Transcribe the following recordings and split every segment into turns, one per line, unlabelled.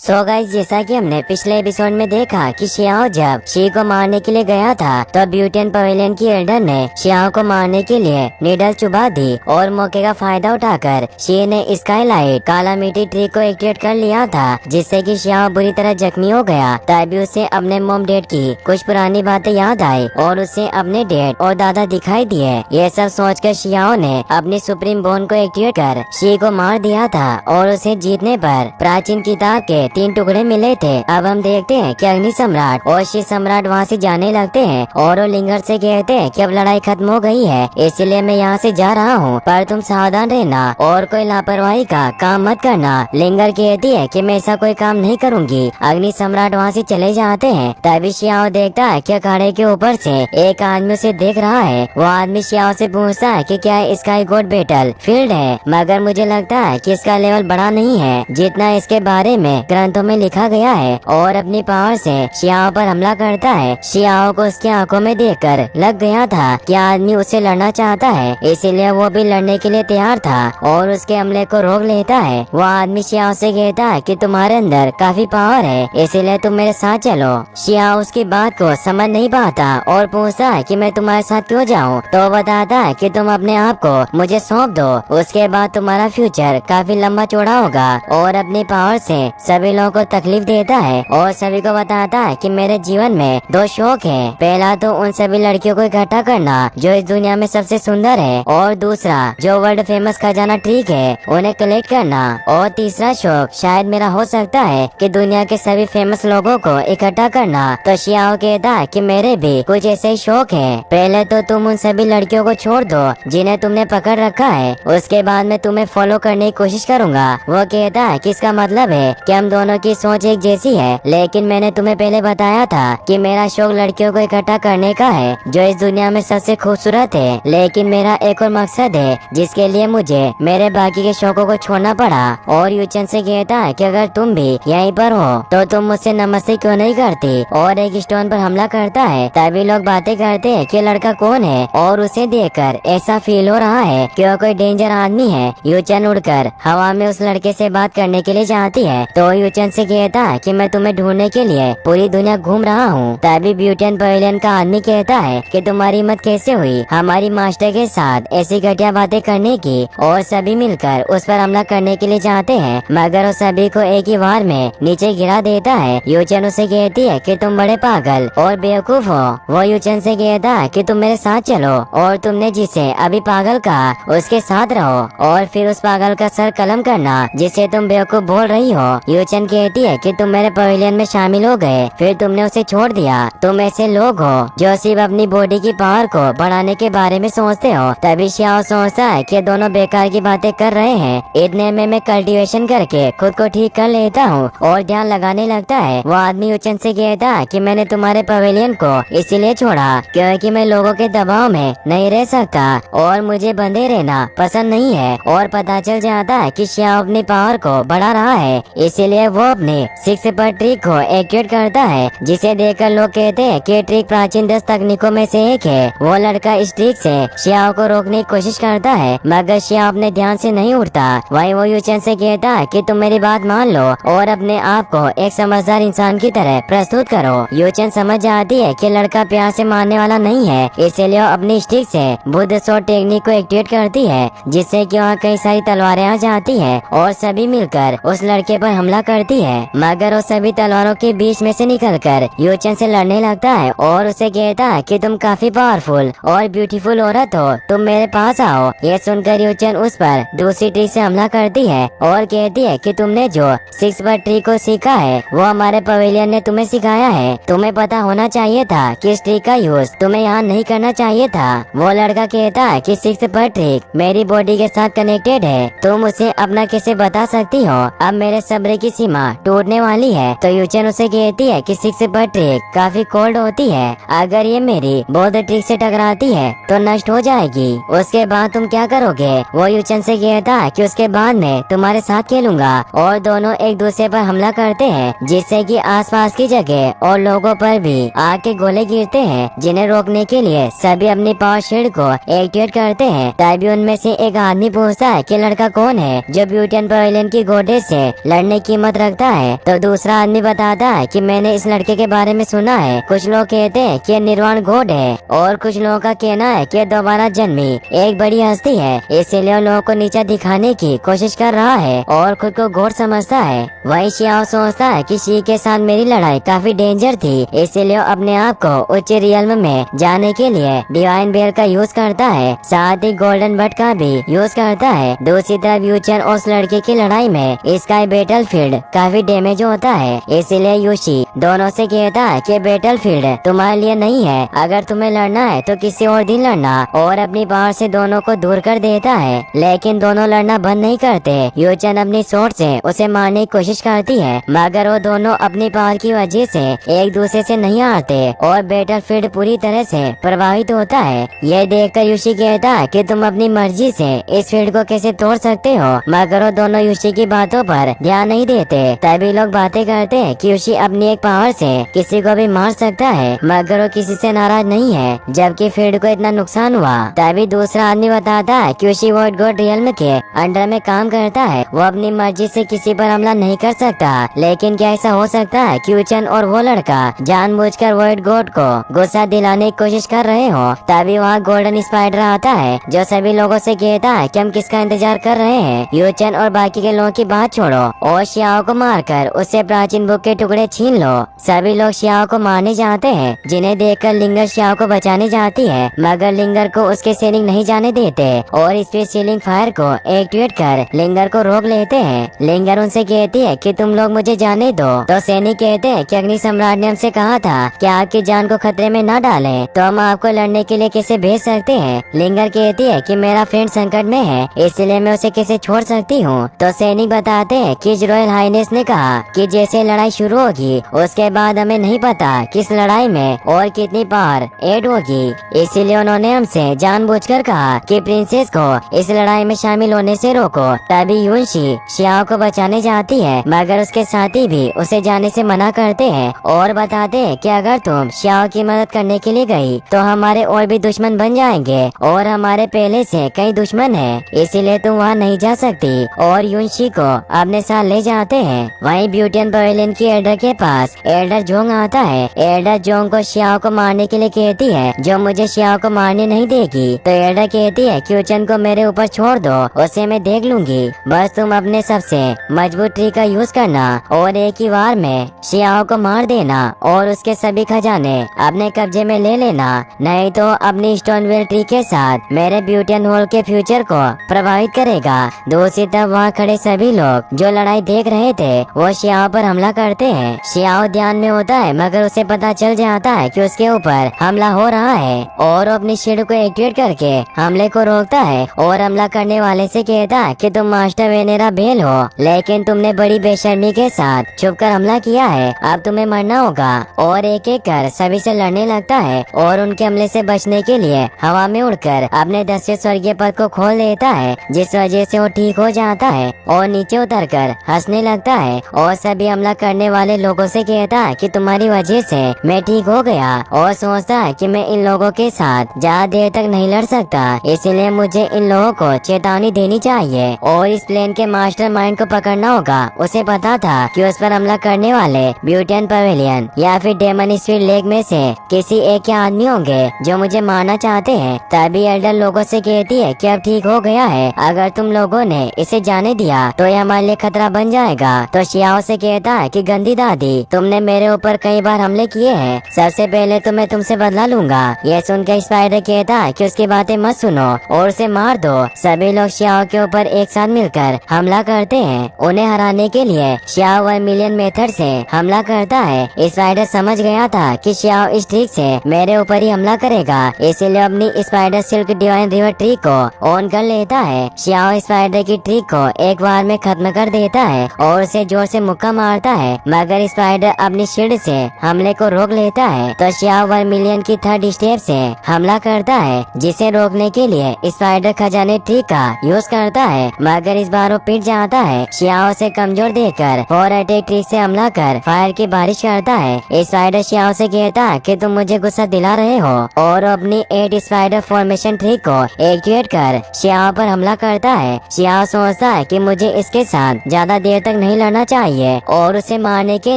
So guys, जैसा कि हमने पिछले एपिसोड में देखा कि शियाओ जब शी को मारने के लिए गया था तो ब्यूटियन पवेलियन की एल्डर ने शियाओ को मारने के लिए नीडल चुभा दी और मौके का फायदा उठाकर शी ने स्काईलाइट काला मिट्टी ट्री को एक्टिवेट कर लिया था, जिससे कि शियाओ बुरी तरह जख्मी हो गया। तभी उसे अपने मॉम डैड की कुछ पुरानी बातें याद आई और उसे अपने डैड और दादा दिखाई दिए। ये सब सोचकर शियाओ ने अपनी सुप्रीम बोन को एक्टिवेट कर शी को मार दिया था और उसे जीतने पर प्राचीन किताब के 3 टुकड़े मिले थे। अब हम देखते हैं कि अग्नि सम्राट और शी सम्राट वहाँ से जाने लगते हैं और वो लिंगर से कहते हैं कि अब लड़ाई खत्म हो गई है, इसलिए मैं यहाँ से जा रहा हूँ, पर तुम सावधान रहना और कोई लापरवाही का काम मत करना। लिंगर कहती है कि मैं ऐसा कोई काम नहीं करूँगी। अग्नि सम्राट वहाँ से चले जाते हैं। तभी शियाओ देखता है कि अखाड़े के ऊपर से एक आदमी उसे देख रहा है। वो आदमी शियाओ से पूछता है कि क्या स्काई गॉड बैटल फील्ड है, मगर मुझे लगता है कि इसका लेवल बड़ा नहीं है जितना इसके बारे में ग्रंथों में लिखा गया है, और अपनी पावर से शियाओ पर हमला करता है। शियाओ को उसकी आंखों में देखकर लग गया था कि आदमी उसे लड़ना चाहता है, इसीलिए वो भी लड़ने के लिए तैयार था और उसके हमले को रोक लेता है। वो आदमी शियाओ से कहता है कि तुम्हारे अंदर काफी पावर है, इसीलिए तुम मेरे साथ चलो। शियाओ उसकी बात को समझ नहीं पाता और पूछता है कि मैं तुम्हारे साथ क्यों जाऊँ, तो बताता है कि तुम अपने आप को मुझे सौंप दो, उसके बाद तुम्हारा फ्यूचर काफी लंबा चौड़ा होगा। और अपनी पावर से सभी लोगों को तकलीफ देता है और सभी को बताता है कि मेरे जीवन में 2 शौक है। पहला तो उन सभी लड़कियों को इकट्ठा करना जो इस दुनिया में सबसे सुंदर है, और दूसरा जो वर्ल्ड फेमस खजाना ट्रिक है उन्हें कलेक्ट करना, और तीसरा शौक शायद मेरा हो सकता है कि दुनिया के सभी फेमस लोगों को इकट्ठा करना। तो शियाओ कहता है कि मेरे भी कुछ ऐसे ही शौक है। पहले तो तुम उन सभी लड़कियों को छोड़ दो जिन्हें तुमने पकड़ रखा है, उसके बाद मैं तुम्हें फॉलो करने की कोशिश करूंगा। वो कहता है कि इसका मतलब है कि हम दोनों की सोच एक जैसी है, लेकिन मैंने तुम्हें पहले बताया था कि मेरा शौक लड़कियों को इकट्ठा करने का है जो इस दुनिया में सबसे खूबसूरत है। लेकिन मेरा एक और मकसद है जिसके लिए मुझे मेरे बाकी के शौकों को छोड़ना पड़ा। और यूचन से कहता है कि अगर तुम भी यहीं पर हो तो तुम मुझसे नमस्ते क्यों नहीं करती, और एक स्टोन पर हमला करता है। तभी लोग बातें करते हैं कि लड़का कौन है, और उसे देखकर ऐसा फील हो रहा है कि वो कोई डेंजर आदमी है। यूचन उड़कर हवा में उस लड़के से बात करने के लिए जाती है, तो यूचन से कहता है कि मैं तुम्हें ढूंढने के लिए पूरी दुनिया घूम रहा हूँ। तभी ब्यूटियन पवेलियन का आदमी कहता है कि तुम्हारी हिम्मत कैसे हुई हमारी मास्टर के साथ ऐसी घटिया बातें करने की, और सभी मिलकर उस पर हमला करने के लिए जाते हैं, मगर वो सभी को एक ही बार में नीचे गिरा देता है। यूचन उसे कहती है कि तुम बड़े पागल और बेवकूफ हो। वो यूचन से कहता है कि तुम मेरे साथ चलो, और तुमने जिसे अभी पागल कहा उसके साथ रहो, और फिर उस पागल का सर कलम करना जिसे तुम बेवकूफ बोल रही हो। यूचन कहती है कि तुम मेरे पवेलियन में शामिल हो गए, फिर तुमने उसे छोड़ दिया। तुम ऐसे लोग हो जो सिर्फ अपनी बॉडी की पावर को बढ़ाने के बारे में सोचते हो। तभी शियाओ सोचता है कि दोनों बेकार की बातें कर रहे हैं, इतने में मैं कल्टीवेशन करके खुद को ठीक कर लेता हूँ और ध्यान लगाने लगता है। वो आदमी यूचन से कहता है कि मैंने तुम्हारे पवेलियन को इसीलिए छोड़ा क्योंकि मैं लोगों के दबाव में नहीं रह सकता और मुझे बंधे रहना पसंद नहीं है। और पता चल जाता है कि शियाओ अपनी पावर को बढ़ा रहा है, इसीलिए वो अपने 6 पर ट्रिक को एक्टिवेट करता है, जिसे देखकर लोग कहते हैं कि ट्रिक प्राचीन 10 तकनीकों में से एक है। वो लड़का इस ट्रिक से शियाओ को रोकने की कोशिश करता है, मगर शियाओ अपने ध्यान से नहीं उठता। वहीं वो यूचन से कहता है कि तुम मेरी बात मान लो और अपने आप को एक समझदार इंसान की तरह प्रस्तुत करो। यूचन समझ जाती है कि लड़का प्यार से मारने वाला नहीं है, इसीलिए अपनी स्टिक से बुद्ध शॉट टेक्निक को एक्टिवेट करती है, जिससे कि वहाँ कई सारी तलवारें आ जाती है और सभी मिलकर उस लड़के पर हमला करती है। मगर वो सभी तलवारों के बीच में से निकलकर यूचन से लड़ने लगता है और उसे कहता है कि तुम काफी पावरफुल और ब्यूटीफुल औरत हो, तुम मेरे पास आओ। ये सुनकर यूचन उस पर दूसरी ट्रिक से हमला करती है और कहती है कि तुमने जो 6 पर ट्रिक को सीखा है वो हमारे पवेलियन ने तुम्हें सिखाया है। तुम्हें पता होना चाहिए था कि इस ट्रिक का यूज तुम्हें यहाँ नहीं करना चाहिए था। वो लड़का कहता है कि 6 पर ट्रिक मेरी बॉडी के साथ कनेक्टेड है, तुम उसे अपना कैसे बता सकती हो। अब मेरे सब्र की सीमा टूटने वाली है। तो यूचन उसे कहती है कि 6 पर ट्रिक काफी कोल्ड होती है, अगर ये मेरी बौद्ध ट्रिक से टकराती है तो नष्ट हो जाएगी, उसके बाद तुम क्या करोगे। वो यूचन से कहता है कि उसके बाद मैं तुम्हारे साथ खेलूंगा, और दोनों एक दूसरे पर हमला करते हैं, जिससे कि आसपास की जगह और लोगों पर भी आग के गोले गिरते हैं, जिन्हें रोकने के लिए सभी अपनी पावर शील्ड को एक्टिवेट करते हैं। तभी उनमें से एक आदमी पूछता है कि लड़का कौन है जो ब्यूटियन पवेलियन की गोडेस से लड़ने की हिम्मत मोहब्बत रखता है तो दूसरा आदमी बताता है कि मैंने इस लड़के के बारे में सुना है। कुछ लोग कहते हैं कि निर्वाण घोट है और कुछ लोगों का कहना है कि दोबारा जन्मी एक बड़ी हस्ती है, इसीलिए लोगों को नीचा दिखाने की कोशिश कर रहा है और खुद को घोट समझता है। वही शियाओ सोचता है कि शी के साथ मेरी लड़ाई काफी डेंजर थी, इसीलिए अपने आप को उच्च रियल्म में जाने के लिए डिवाइन बेल का यूज करता है, साथ ही गोल्डन बट का भी यूज करता है। दूसरी तरफ यूचन और उस लड़के की लड़ाई में स्काई बैटलफील्ड काफी डैमेज होता है, इसीलिए यूशी दोनों से कहता है कि बैटलफील्ड तुम्हारे लिए नहीं है, अगर तुम्हें लड़ना है तो किसी और दिन लड़ना, और अपनी पावर से दोनों को दूर कर देता है। लेकिन दोनों लड़ना बंद नहीं करते। यूचन अपनी सोच से उसे मारने की कोशिश करती है, मगर वो दोनों अपनी पावर की वजह से एक दूसरे से नहीं हारते और बैटलफील्ड पूरी तरह से प्रभावित होता है। यह देखकर यूशी कहता है कि तुम अपनी मर्जी से इस फील्ड को कैसे तोड़ सकते हो, मगर वो दोनों यूशी की बातों पर ध्यान नहीं देते। तभी लोग बातें करते हैं कि यूशी अपनी एक पावर से किसी को भी मार सकता है, मगर वो किसी से नाराज नहीं है, जबकि फील्ड को इतना नुकसान हुआ। तभी दूसरा आदमी बताता है कि यूशी वॉइड गॉड रियल्म के अंडर में काम करता है, वो अपनी मर्जी से किसी पर हमला नहीं कर सकता। लेकिन क्या ऐसा हो सकता है कि यूचन और वो लड़का जानबूझकर वॉइड गॉड को गुस्सा दिलाने की कोशिश कर रहे हो? तभी वहाँ गोल्डन स्पाइडर आता है जो सभी लोगों से कहता है कि हम किसका इंतजार कर रहे हैं। यूचन और बाकी के लोगों की बात छोड़ो और शियाओ को मारकर उससे प्राचीन बुक के टुकड़े छीन लो। सभी लोग शियाओ को मारने जाते हैं, जिन्हें देखकर लिंगर शियाओ को बचाने जाती है, मगर लिंगर को उसके सैनिक नहीं जाने देते और स्पीड सीलिंग फायर को एक्टिवेट कर लिंगर को रोक लेते हैं। लिंगर उनसे कहती है कि तुम लोग मुझे जाने दो, तो सैनिक कहते हैं कि अग्नि सम्राट ने हमसे कहा था कि आपकी जान को खतरे में न डालें, तो हम आपको लड़ने के लिए कैसे भेज सकते हैं। लिंगर कहती है कि मेरा फ्रेंड संकट में है, इसलिए मैं उसे कैसे छोड़ सकती हूँ। तो सैनिक बताते हैं कि रॉयल हाइनेस ने कहा कि जैसे लड़ाई शुरू होगी उसके बाद हमें नहीं पता किस लड़ाई में और कितनी पावर ऐड होगी, इसीलिए उन्होंने हमसे जानबूझकर कहा कि प्रिंसेस को इस लड़ाई में शामिल होने से रोको। तभी यूनशी शियाओ को बचाने जाती है, मगर उसके साथी भी उसे जाने से मना करते हैं और बताते हैं कि अगर तुम शियाओ की मदद करने के लिए गई तो हमारे और भी दुश्मन बन जाएंगे और हमारे पहले से कई दुश्मन हैं, इसीलिए तुम वहाँ नहीं जा सकती। और यूनशी को अपने साथ ले जाते हैं। वहीं ब्यूटियन पवेलियन की एल्डर के पास एल्डर जोंग आता है। एल्डर जोंग को शियाओ को मारने के लिए कहती है, जो मुझे शियाओ को मारने नहीं देगी। तो एल्डर कहती है कि यूचन को मेरे ऊपर छोड़ दो, उसे मैं देख लूंगी, बस तुम अपने सबसे मजबूत ट्रिक का यूज करना और एक ही बार में शियाओ को मार देना और उसके सभी खजाने अपने कब्जे में ले लेना, नहीं तो अपनी स्टोनवेल ट्री के साथ मेरे ब्यूटियन हॉल के फ्यूचर को प्रभावित करेगा। दूसरी तरफ वहाँ खड़े सभी लोग जो लड़ाई देख रहे थे वो शियाओ पर हमला करते हैं। शियाओ ध्यान में होता है, मगर उसे पता चल जाता है कि उसके ऊपर हमला हो रहा है और अपनी शील्ड को एक्टिवेट करके हमले को रोकता है और हमला करने वाले से कहता है कि तुम मास्टर वेनेरा बेल हो, लेकिन तुमने बड़ी बेशर्मी के साथ छुपकर हमला किया है, अब तुम्हें मरना होगा। और एक एक कर सभी से लड़ने लगता है और उनके हमले से बचने के लिए हवा में उड़कर अपने 10वें स्वर्गीय पद को खोल देता है, जिस वजह से वो ठीक हो जाता है और नीचे उतरकर हंसने लगता है और सभी हमला करने वाले लोगों से कहता है कि तुम्हारी वजह से मैं ठीक हो गया, और सोचता है कि मैं इन लोगों के साथ ज्यादा देर तक नहीं लड़ सकता, इसलिए मुझे इन लोगों को चेतावनी देनी चाहिए और इस प्लेन के मास्टरमाइंड को पकड़ना होगा। उसे पता था कि उस पर हमला करने वाले ब्यूटियन पवेलियन या फिर डेमन स्पीड लेक में से किसी एक के आदमी होंगे जो मुझे मारना चाहते हैं। तभी एल्डर लोगों से कहती है कि अब ठीक हो गया है, अगर तुम लोगों ने इसे जाने दिया तो ये हमारे लिए खतरा बन जाएगा। तो शियाओ से कहता है कि गंदी दादी, तुमने मेरे ऊपर कई बार हमले किए हैं, सबसे पहले तो मैं तुमसे बदला लूंगा। ये सुनकर स्पाइडर कहता है कि उसकी बातें मत सुनो और उसे मार दो। सभी लोग शियाओ के ऊपर एक साथ मिलकर हमला करते हैं। उन्हें हराने के लिए शियाओ 1 मिलियन मेथड से हमला करता है। स्पाइडर समझ गया था कि शियाओ इस ट्रिक से मेरे ऊपर ही हमला करेगा, इसीलिए अपनी spider silk divine river trick को ऑन कर लेता है। शियाओ स्पाइडर की ट्रिक को एक बार में खत्म कर देता है और उसे जोर से मुक्का मारता है, मगर स्पाइडर अपनी शील्ड से हमले को रोक लेता है। तो शियाओ 1 मिलियन की थर्ड स्टेप से हमला करता है, जिसे रोकने के लिए स्पाइडर खजाने ट्रिक का यूज करता है, मगर इस बार वो पिट जाता है। शियाओ से कमजोर देखकर और अटैक ट्रिक से हमला कर फायर की बारिश करता है। स्पाइडर शियाओ से कहता है कि तुम मुझे गुस्सा दिला रहे हो और अपनी 8 स्पाइडर फॉर्मेशन ट्रिक को एक्टिवेट कर शियाओ पर हमला करता है। शियाओ सोचता है कि मुझे इसके साथ ज्यादा देर तक नहीं लड़ना चाहिए और उसे मारने के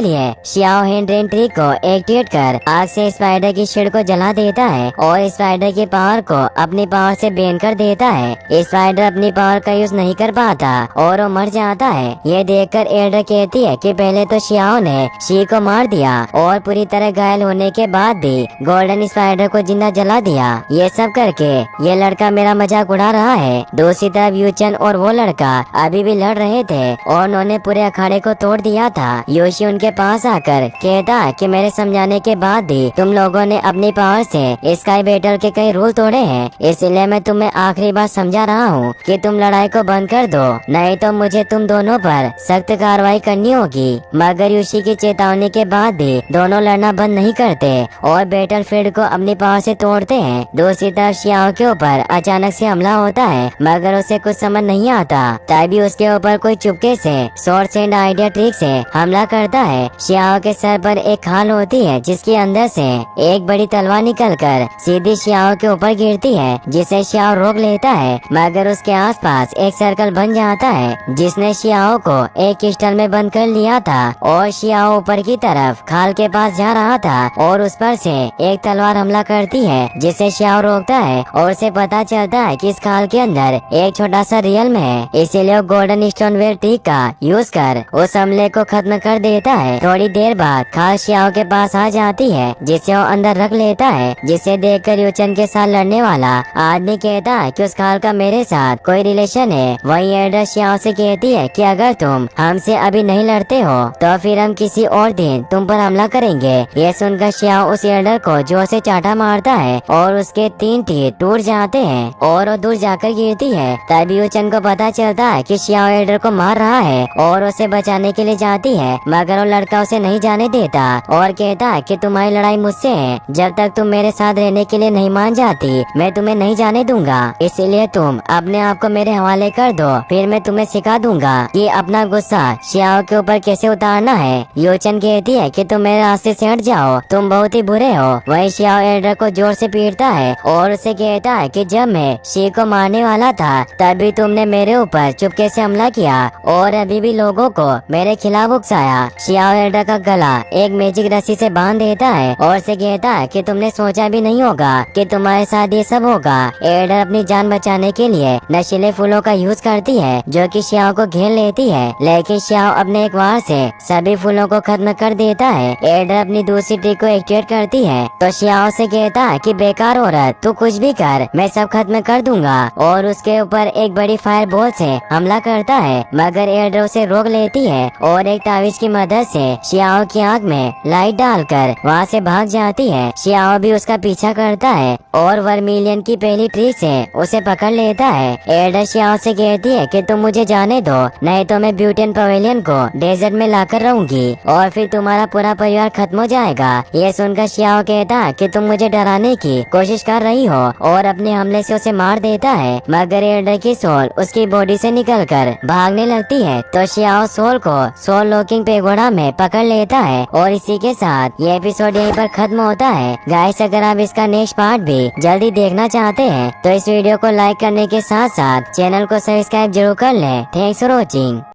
लिए शियाओ हेनरिन ट्रिक को एक्टिवेट कर आग से स्पाइडर की शिड को जला देता है और स्पाइडर की पावर को अपनी पावर से बैन कर देता है। स्पाइडर अपनी पावर का यूज नहीं कर पाता और वो मर जाता है। ये देखकर एल्डर कहती है कि पहले तो शियाओ ने शी को मार दिया और पूरी तरह घायल होने के बाद भी गोल्डन स्पाइडर को जिंदा जला दिया। ये सब करके ये लड़का मेरा मजाक उड़ा रहा है। दूसरी तरफ यूचन और वो लड़का अभी भी लड़ रहे थे और उन्होंने पूरे अखाड़े को तोड़ दिया था। योशी उनके पास आकर कहता है कि मेरे समझाने के बाद भी तुम लोगों ने अपनी पावर से स्काई बैटल के कई रूल तोड़े हैं, इसलिए मैं तुम्हें आखिरी बार समझा रहा हूँ कि तुम लड़ाई को बंद कर दो, नहीं तो मुझे तुम दोनों पर सख्त कार्रवाई करनी होगी। मगर योशी की चेतावनी के बाद भी दोनों लड़ना बंद नहीं करते और बैटल फील्ड को अपनी पावर से तोड़ते हैं। दूसरी तरफ शियाओ के ऊपर अचानक से हमला होता है मगर उसे कुछ समझ नहीं आता, तभी उसके ऊपर कोई चुपके से सोर्स एंड आइडिया ट्रिक से हमला करता है। शियाओ के सर पर एक खाल होती है जिसके अंदर से एक बड़ी तलवार निकलकर सीधी शियाओ के ऊपर गिरती है, जिसे शियाओ रोक लेता है मगर उसके आसपास एक सर्कल बन जाता है जिसने शियाओ को एक क्रिस्टल में बंद कर लिया था और शियाओ ऊपर की तरफ खाल के पास जा रहा था और उस पर से एक तलवार हमला करती है जिसे शियाओ रोकता है और उसे पता चलता है कि इस खाल के अंदर एक छोटा सा रियल है, इसीलिए वो गोल्डन स्टोन वेयर ट्रिक का यूज कर उस हमले को खत्म कर देता है। थोड़ी देर बाद खाल शियाओ के पास आ जाती है जिसे वो अंदर रख लेता है, जिसे देखकर यूचन के साथ लड़ने वाला आदमी कहता है कि उस खाल का मेरे साथ कोई रिलेशन है। वही एल्डर शियाओ से कहती है कि अगर तुम हमसे अभी नहीं लड़ते हो तो फिर हम किसी और दिन तुम पर हमला करेंगे। ये सुनकर शियाओ उस एल्डर को जोर से चाटा मारता है और उसके 3 टीथ टूट जाते हैं और वो दूर जाकर गिरती है। तभी यूचन को पता चलता है कि शियाओ एल्डर को मार रहा है और उसे बचाने के लिए जाती है मगर वो लड़का उसे नहीं जाने देता और कहता है कि तुम्हारी लड़ाई मुझसे है, जब तक तुम मेरे साथ रहने के लिए नहीं मान जाती मैं तुम्हें नहीं जाने दूंगा, इसीलिए तुम अपने आप को मेरे हवाले कर दो, फिर मैं तुम्हें सिखा दूंगा कि अपना गुस्सा शियाओ के ऊपर कैसे उतारना है। यूचन कहती है कि तुम मेरे रास्ते से हट जाओ, तुम बहुत ही बुरे हो। वही शियाओ एल्डर को जोर से पीटता है और उसे कहता है कि जब मैं शी को मारने वाला था तभी तुमने मेरे ऊपर चुपके से हमला किया और अभी भी लोगों को मेरे खिलाफ उकसाया। शियाओ एल्डर का गला एक मैजिक रस्सी से बांध देता है और उसे कहता है कि तुमने सोचा भी नहीं होगा कि तुम्हारे साथ ये सब होगा। एल्डर अपनी जान बचाने के लिए नशीले फूलों का यूज करती है जो कि शियाओ को घेर लेती है, लेकिन शियाओ अपने एक वार से सभी फूलों को खत्म कर देता है। एल्डर अपनी दूसरी ट्रिक को एक्टिवेट करती है तो शियाओ से कहता है कि बेकार औरत, तू कुछ भी कर, मैं सब खत्म कर दूंगा और उसके ऊपर एक बड़ी फायर बॉल से हमला करता है मगर एल्डर उसे रोक लेती है और एक तावीज की मदद से शियाओ की आंख में लाइट डालकर वहाँ से भाग जाती है। शियाओ भी उसका पीछा करता है और वर्मिलियन की पहली ट्रिक से उसे पकड़ लेता है। एल्डर शियाओ से कहती है कि तुम मुझे जाने दो, नहीं तो मैं ब्यूटेन पवेलियन को डेजर्ट में लाकर रहूंगी और फिर तुम्हारा पूरा परिवार खत्म हो जाएगा। ये सुनकर शियाओ कहता है कि तुम मुझे डराने की कोशिश कर रही हो और अपने हमले से उसे मार देता है मगर एल्डर की सोल उसकी बॉडी से निकलकर भागने लगती है तो शियाओ सोल को सोल लॉकिंग पेगोडा में पकड़ लेता है और इसी के साथ ये एपिसोड यहीं पर खत्म होता है। गाइस, अगर आप इसका नेक्स्ट पार्ट भी जल्दी देखना चाहते हैं तो इस वीडियो को लाइक करने के साथ साथ चैनल को सब्सक्राइब जरूर कर लें। Thanks for watching.